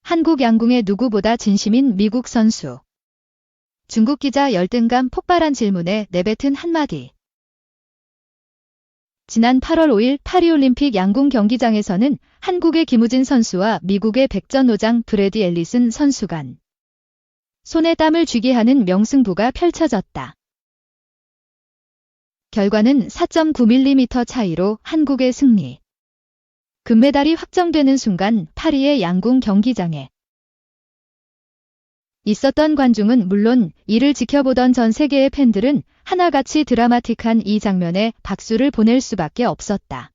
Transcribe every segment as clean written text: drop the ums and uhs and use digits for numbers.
한국 양궁의 누구보다 진심인 미국 선수. 중국 기자 열등감 폭발한 질문에 내뱉은 한마디. 지난 8월 5일 파리올림픽 양궁 경기장에서는 한국의 김우진 선수와 미국의 백전노장 브래디 앨리슨 선수 간 손에 땀을 쥐게 하는 명승부가 펼쳐졌다. 결과는 4.9mm 차이로 한국의 승리. 금메달이 확정되는 순간 파리의 양궁 경기장에 있었던 관중은 물론 이를 지켜보던 전 세계의 팬들은 하나같이 드라마틱한 이 장면에 박수를 보낼 수밖에 없었다.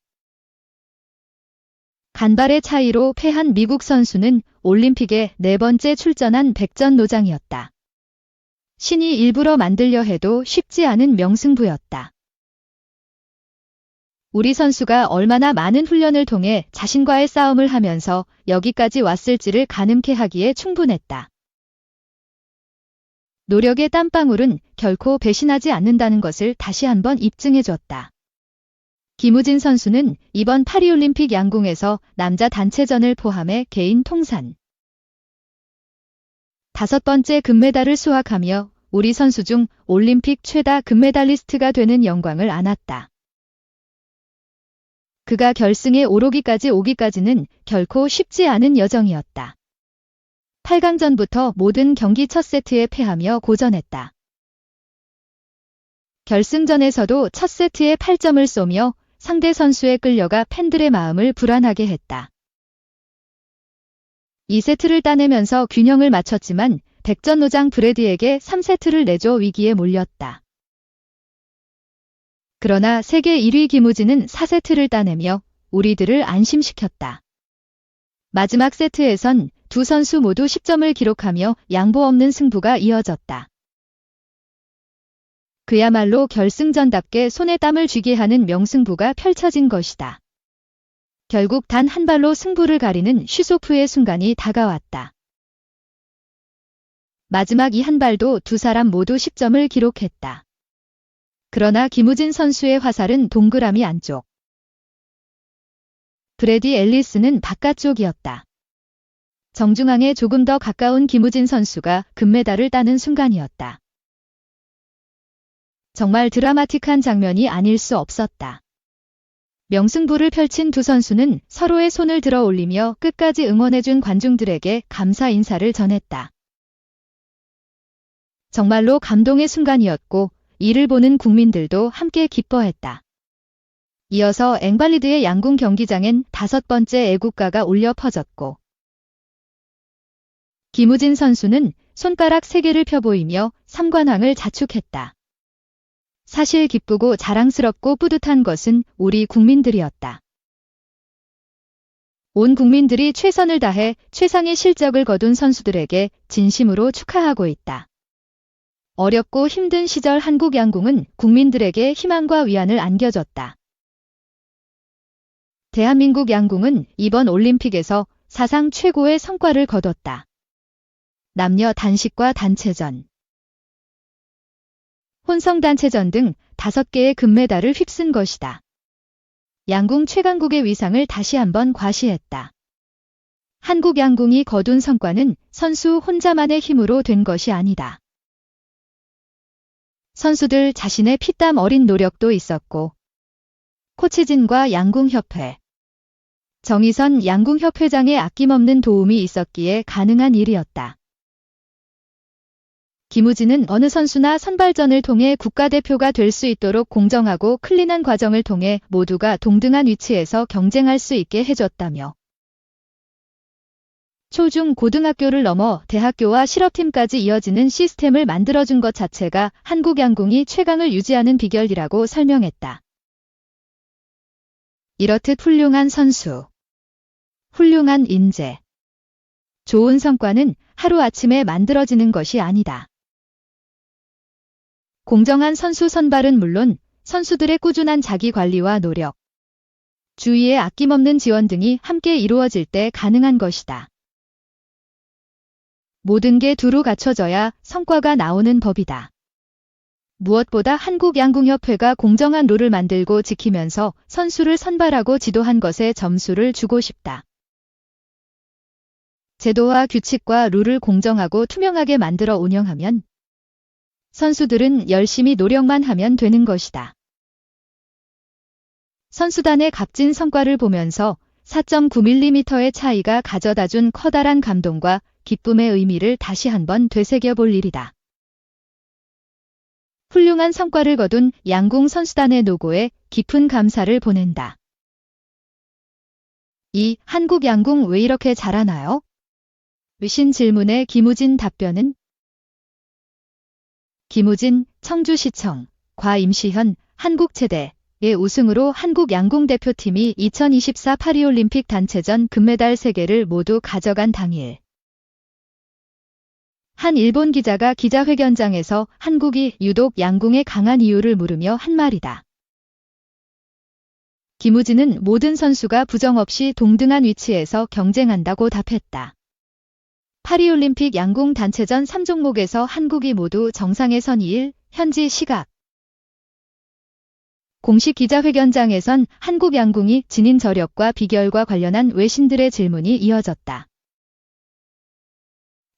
간발의 차이로 패한 미국 선수는 올림픽에 4번째 출전한 백전노장이었다. 신이 일부러 만들려 해도 쉽지 않은 명승부였다. 우리 선수가 얼마나 많은 훈련을 통해 자신과의 싸움을 하면서 여기까지 왔을지를 가늠케 하기에 충분했다. 노력의 땀방울은 결코 배신하지 않는다는 것을 다시 한번 입증해줬다. 김우진 선수는 이번 파리올림픽 양궁에서 남자 단체전을 포함해 개인 통산 5번째 금메달을 수확하며 우리 선수 중 올림픽 최다 금메달리스트가 되는 영광을 안았다. 그가 결승에 오기까지는 결코 쉽지 않은 여정이었다. 8강전부터 모든 경기 첫 세트에 패하며 고전했다. 결승전에서도 첫 세트에 8점을 쏘며 상대 선수에 끌려가 팬들의 마음을 불안하게 했다. 2세트를 따내면서 균형을 맞췄지만 백전노장 브래디에게 3세트를 내줘 위기에 몰렸다. 그러나 세계 1위 김우진은 4세트를 따내며 우리들을 안심시켰다. 마지막 세트에선 두 선수 모두 10점을 기록하며 양보 없는 승부가 이어졌다. 그야말로 결승전답게 손에 땀을 쥐게 하는 명승부가 펼쳐진 것이다. 결국 단 한 발로 승부를 가리는 슈소프의 순간이 다가왔다. 마지막 이 한 발도 두 사람 모두 10점을 기록했다. 그러나 김우진 선수의 화살은 동그라미 안쪽. 브래디 앨리스는 바깥쪽이었다. 정중앙에 조금 더 가까운 김우진 선수가 금메달을 따는 순간이었다. 정말 드라마틱한 장면이 아닐 수 없었다. 명승부를 펼친 두 선수는 서로의 손을 들어 올리며 끝까지 응원해준 관중들에게 감사 인사를 전했다. 정말로 감동의 순간이었고 이를 보는 국민들도 함께 기뻐했다. 이어서 앵발리드의 양궁 경기장엔 5번째 애국가가 울려 퍼졌고 김우진 선수는 손가락 3개를 펴보이며 삼관왕을 자축했다. 사실 기쁘고 자랑스럽고 뿌듯한 것은 우리 국민들이었다. 온 국민들이 최선을 다해 최상의 실적을 거둔 선수들에게 진심으로 축하하고 있다. 어렵고 힘든 시절 한국 양궁은 국민들에게 희망과 위안을 안겨줬다. 대한민국 양궁은 이번 올림픽에서 사상 최고의 성과를 거뒀다. 남녀 단식과 단체전, 혼성 단체전 등 5개의 금메달을 휩쓴 것이다. 양궁 최강국의 위상을 다시 한번 과시했다. 한국 양궁이 거둔 성과는 선수 혼자만의 힘으로 된 것이 아니다. 선수들 자신의 피땀 어린 노력도 있었고 코치진과 양궁협회, 정의선 양궁협회장의 아낌없는 도움이 있었기에 가능한 일이었다. 김우진은 어느 선수나 선발전을 통해 국가대표가 될 수 있도록 공정하고 클린한 과정을 통해 모두가 동등한 위치에서 경쟁할 수 있게 해줬다며 초중 고등학교를 넘어 대학교와 실업팀까지 이어지는 시스템을 만들어준 것 자체가 한국 양궁이 최강을 유지하는 비결이라고 설명했다. 이렇듯 훌륭한 선수, 훌륭한 인재, 좋은 성과는 하루아침에 만들어지는 것이 아니다. 공정한 선수 선발은 물론 선수들의 꾸준한 자기관리와 노력, 주위의 아낌없는 지원 등이 함께 이루어질 때 가능한 것이다. 모든 게 두루 갖춰져야 성과가 나오는 법이다. 무엇보다 한국양궁협회가 공정한 룰을 만들고 지키면서 선수를 선발하고 지도한 것에 점수를 주고 싶다. 제도와 규칙과 룰을 공정하고 투명하게 만들어 운영하면 선수들은 열심히 노력만 하면 되는 것이다. 선수단의 값진 성과를 보면서 4.9mm의 차이가 가져다준 커다란 감동과 기쁨의 의미를 다시 한번 되새겨볼 일이다. 훌륭한 성과를 거둔 양궁 선수단의 노고에 깊은 감사를 보낸다. 이 한국 양궁 왜 이렇게 잘하나요? 의신 질문에 김우진 답변은 김우진, 청주시청, 과 임시현, 한국체대의 우승으로 한국 양궁 대표팀이 2024 파리올림픽 단체전 금메달 3개를 모두 가져간 당일. 한 일본 기자가 기자회견장에서 한국이 유독 양궁에 강한 이유를 물으며 한 말이다. 김우진은 모든 선수가 부정없이 동등한 위치에서 경쟁한다고 답했다. 파리올림픽 양궁 단체전 3종목에서 한국이 모두 정상에 선 2일, 현지 시각. 공식 기자회견장에선 한국 양궁이 지닌 저력과 비결과 관련한 외신들의 질문이 이어졌다.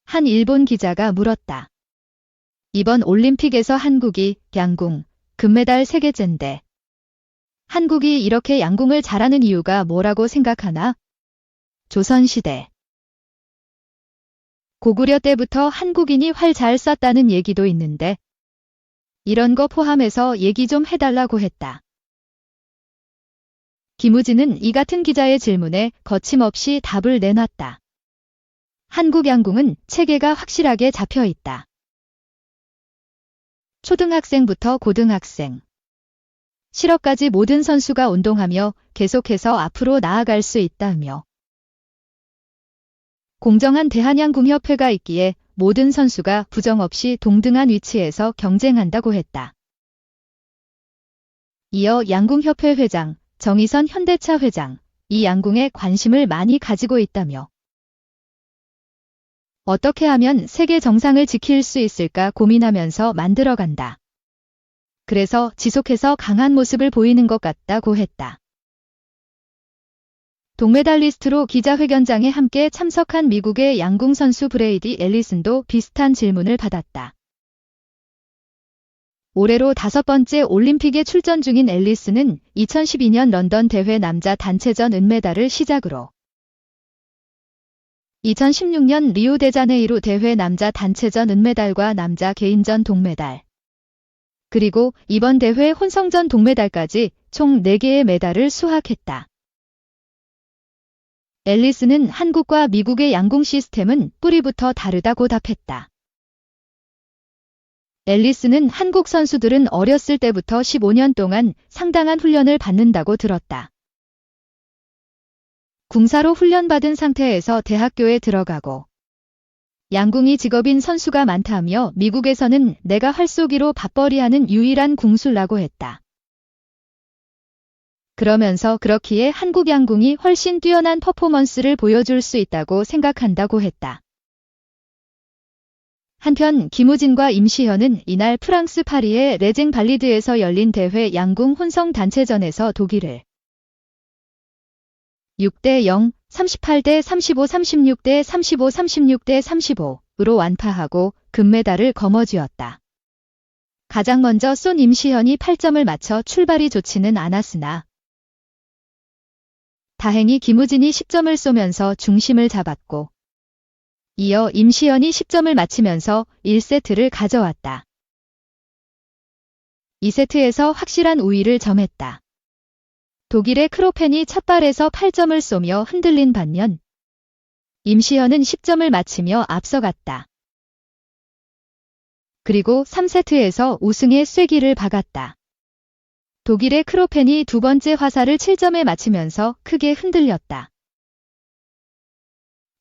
한 일본 기자가 물었다. 이번 올림픽에서 한국이 양궁 금메달 3개째인데 한국이 이렇게 양궁을 잘하는 이유가 뭐라고 생각하나? 조선시대. 고구려 때부터 한국인이 활 잘 쐈다는 얘기도 있는데 이런 거 포함해서 얘기 좀 해달라고 했다. 김우진은 이 같은 기자의 질문에 거침없이 답을 내놨다. 한국 양궁은 체계가 확실하게 잡혀 있다. 초등학생부터 고등학생, 실업까지 모든 선수가 운동하며 계속해서 앞으로 나아갈 수 있다며 공정한 대한양궁협회가 있기에 모든 선수가 부정없이 동등한 위치에서 경쟁한다고 했다. 이어 양궁협회 회장, 정의선 현대차 회장, 이 양궁에 관심을 많이 가지고 있다며 어떻게 하면 세계 정상을 지킬 수 있을까 고민하면서 만들어간다. 그래서 지속해서 강한 모습을 보이는 것 같다고 했다. 동메달리스트로 기자회견장에 함께 참석한 미국의 양궁 선수 브레이디 앨리슨도 비슷한 질문을 받았다. 올해로 5번째 올림픽에 출전 중인 앨리슨은 2012년 런던 대회 남자 단체전 은메달을 시작으로 2016년 리우데자네이루 대회 남자 단체전 은메달과 남자 개인전 동메달, 그리고 이번 대회 혼성전 동메달까지 총 4개의 메달을 수확했다. 앨리슨은 한국과 미국의 양궁 시스템은 뿌리부터 다르다고 답했다. 앨리슨은 한국 선수들은 어렸을 때부터 15년 동안 상당한 훈련을 받는다고 들었다. 궁사로 훈련받은 상태에서 대학교에 들어가고 양궁이 직업인 선수가 많다며 미국에서는 내가 활쏘기로 밥벌이하는 유일한 궁술라고 했다. 그러면서 그렇기에 한국 양궁이 훨씬 뛰어난 퍼포먼스를 보여줄 수 있다고 생각한다고 했다. 한편 김우진과 임시현은 이날 프랑스 파리의 레쟁 발리드에서 열린 대회 양궁 혼성 단체전에서 독일을 6대0, 38대35, 36대35, 36대35로 완파하고 금메달을 거머쥐었다. 가장 먼저 쏜 임시현이 8점을 맞춰 출발이 좋지는 않았으나 다행히 김우진이 10점을 쏘면서 중심을 잡았고 이어 임시현이 10점을 맞히면서 1세트를 가져왔다. 2세트에서 확실한 우위를 점했다. 독일의 크로펜이 첫 발에서 8점을 쏘며 흔들린 반면 임시현은 10점을 맞히며 앞서갔다. 그리고 3세트에서 우승의 쐐기를 박았다. 독일의 크로펜이 두 번째 화살을 7점에 맞히면서 크게 흔들렸다.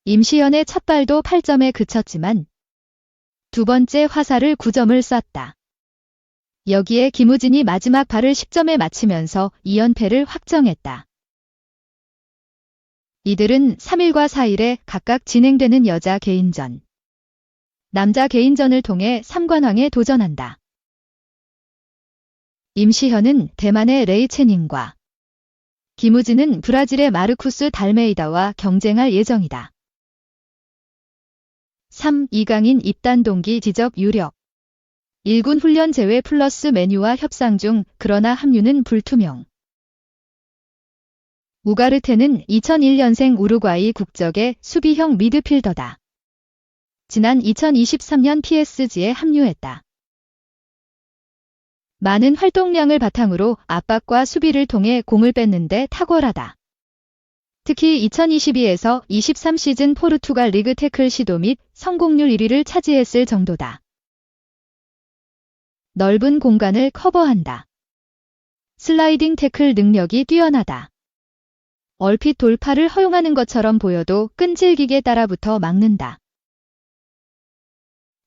임시현의 첫 발도 8점에 그쳤지만 두 번째 화살을 9점을 쐈다. 여기에 김우진이 마지막 발을 10점에 맞히면서 2연패를 확정했다. 이들은 3일과 4일에 각각 진행되는 여자 개인전, 남자 개인전을 통해 3관왕에 도전한다. 임시현은 대만의 레이 체닝과 김우진은 브라질의 마르쿠스 달메이다와 경쟁할 예정이다. 3. 이강인 입단 동기 지적 유력. 1군 훈련 제외 플러스 메뉴와 협상 중, 그러나 합류는 불투명. 우가르테는 2001년생 우루과이 국적의 수비형 미드필더다. 지난 2023년 PSG에 합류했다. 많은 활동량을 바탕으로 압박과 수비를 통해 공을 뺏는데 탁월하다. 특히 2022에서 23 시즌 포르투갈 리그 태클 시도 및 성공률 1위를 차지했을 정도다. 넓은 공간을 커버한다. 슬라이딩 태클 능력이 뛰어나다. 얼핏 돌파를 허용하는 것처럼 보여도 끈질기게 따라붙어 막는다.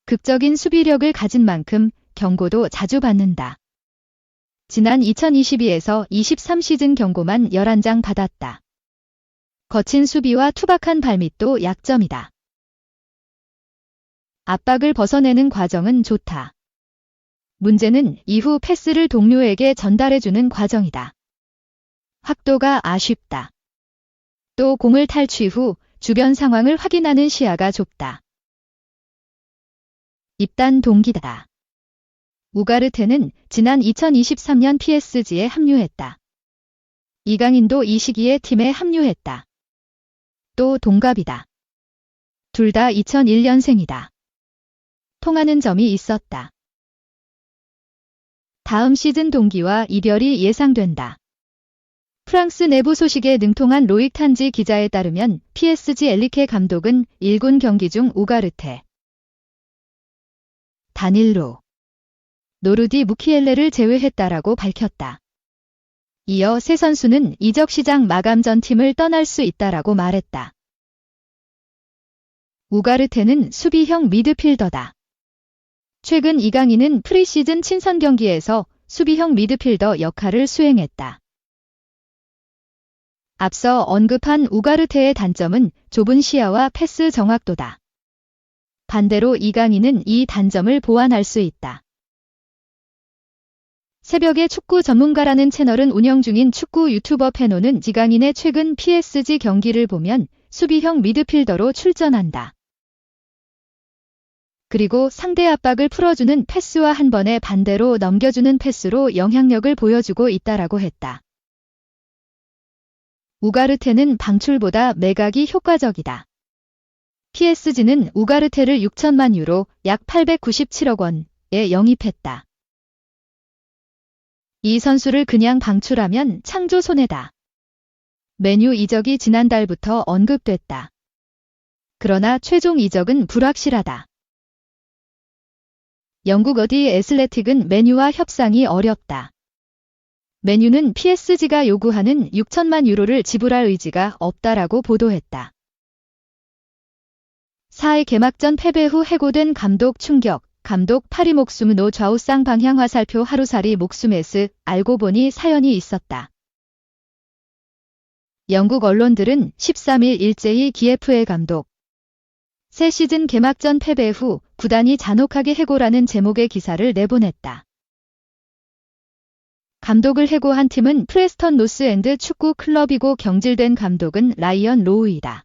극적인 수비력을 가진 만큼 경고도 자주 받는다. 지난 2022에서 23 시즌 경고만 11장 받았다. 거친 수비와 투박한 발밑도 약점이다. 압박을 벗어내는 과정은 좋다. 문제는 이후 패스를 동료에게 전달해주는 과정이다. 확도가 아쉽다. 또 공을 탈취 후 주변 상황을 확인하는 시야가 좁다. 입단 동기다. 우가르테는 지난 2023년 PSG에 합류했다. 이강인도 이 시기에 팀에 합류했다. 또 동갑이다. 둘 다 2001년생이다. 통하는 점이 있었다. 다음 시즌 동기와 이별이 예상된다. 프랑스 내부 소식에 능통한 로익 탄지 기자에 따르면 PSG 엘리케 감독은 1군 경기 중 우가르테, 다닐로, 노르디 무키엘레를 제외했다라고 밝혔다. 이어 세 선수는 이적 시장 마감 전 팀을 떠날 수 있다라고 말했다. 우가르테는 수비형 미드필더다. 최근 이강인은 프리시즌 친선 경기에서 수비형 미드필더 역할을 수행했다. 앞서 언급한 우가르테의 단점은 좁은 시야와 패스 정확도다. 반대로 이강인은 이 단점을 보완할 수 있다. 새벽의 축구 전문가라는 채널은 운영 중인 축구 유튜버 페노는 이강인의 최근 PSG 경기를 보면 수비형 미드필더로 출전한다. 그리고 상대 압박을 풀어주는 패스와 한 번에 반대로 넘겨주는 패스로 영향력을 보여주고 있다라고 했다. 우가르테는 방출보다 매각이 효과적이다. PSG는 우가르테를 6천만 유로, 약 897억 원에 영입했다. 이 선수를 그냥 방출하면 창조 손해다. 메뉴 이적이 지난달부터 언급됐다. 그러나 최종 이적은 불확실하다. 영국 어디 애슬레틱은 메뉴와 협상이 어렵다. 메뉴는 PSG가 요구하는 6천만 유로를 지불할 의지가 없다라고 보도했다. 4회 개막전 패배 후 해고된 감독 충격, 감독 파리 목숨 노 좌우쌍 방향 화살표 하루살이 목숨에스, 알고 보니 사연이 있었다. 영국 언론들은 13일 일제히 기예프의 감독, 새 시즌 개막전 패배 후 구단이 잔혹하게 해고라는 제목의 기사를 내보냈다. 감독을 해고한 팀은 프레스턴 노스엔드 축구 클럽이고 경질된 감독은 라이언 로우이다.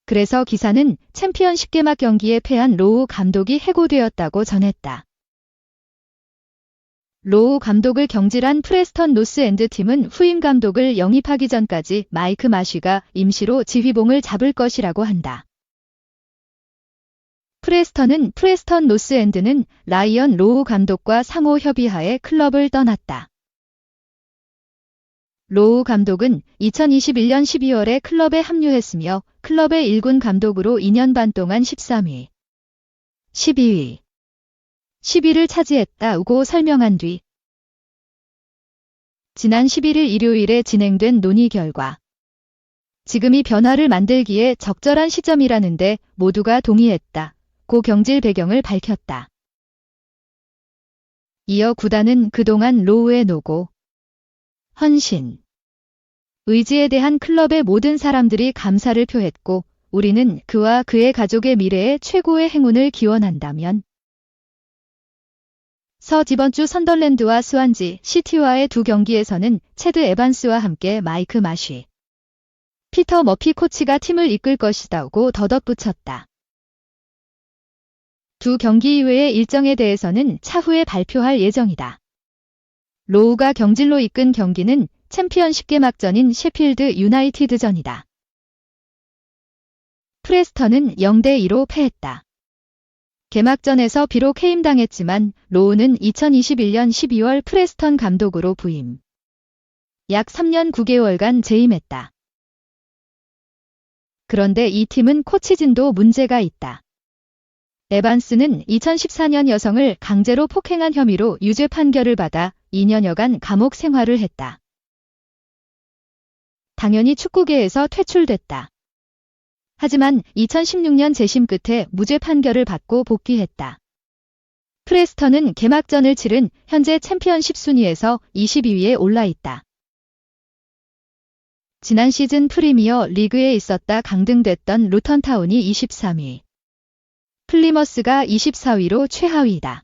그래서 기사는 챔피언십 개막 경기에 패한 로우 감독이 해고되었다고 전했다. 로우 감독을 경질한 프레스턴 노스엔드 팀은 후임 감독을 영입하기 전까지 마이크 마쉬가 임시로 지휘봉을 잡을 것이라고 한다. 프레스턴 노스엔드는 라이언 로우 감독과 상호 협의하에 클럽을 떠났다. 로우 감독은 2021년 12월에 클럽에 합류했으며 클럽의 1군 감독으로 2년 반 동안 13위, 12위, 10위를 차지했다고 설명한 뒤 지난 11일 일요일에 진행된 논의 결과 지금이 변화를 만들기에 적절한 시점이라는데 모두가 동의했다. 고 경질 배경을 밝혔다. 이어 구단은 그동안 로우의 노고, 헌신, 의지에 대한 클럽의 모든 사람들이 감사를 표했고 우리는 그와 그의 가족의 미래에 최고의 행운을 기원한다면 이번 주 선덜랜드와 스완지 시티와의 두 경기에서는 체드 에반스와 함께 마이크 마쉬 피터 머피 코치가 팀을 이끌 것이다고 덧붙였다. 두 경기 이외의 일정에 대해서는 차후에 발표할 예정이다. 로우가 경질로 이끈 경기는 챔피언십 개막전인 셰필드 유나이티드전이다. 프레스턴은 0대2로 패했다. 개막전에서 비록 해임당했지만 로우는 2021년 12월 프레스턴 감독으로 부임. 약 3년 9개월간 재임했다. 그런데 이 팀은 코치진도 문제가 있다. 에반스는 2014년 여성을 강제로 폭행한 혐의로 유죄 판결을 받아 2년여간 감옥 생활을 했다. 당연히 축구계에서 퇴출됐다. 하지만 2016년 재심 끝에 무죄 판결을 받고 복귀했다. 프레스턴은 개막전을 치른 현재 챔피언십 순위에서 22위에 올라 있다. 지난 시즌 프리미어 리그에 있었다 강등됐던 루턴타운이 23위, 플리머스가 24위로 최하위이다.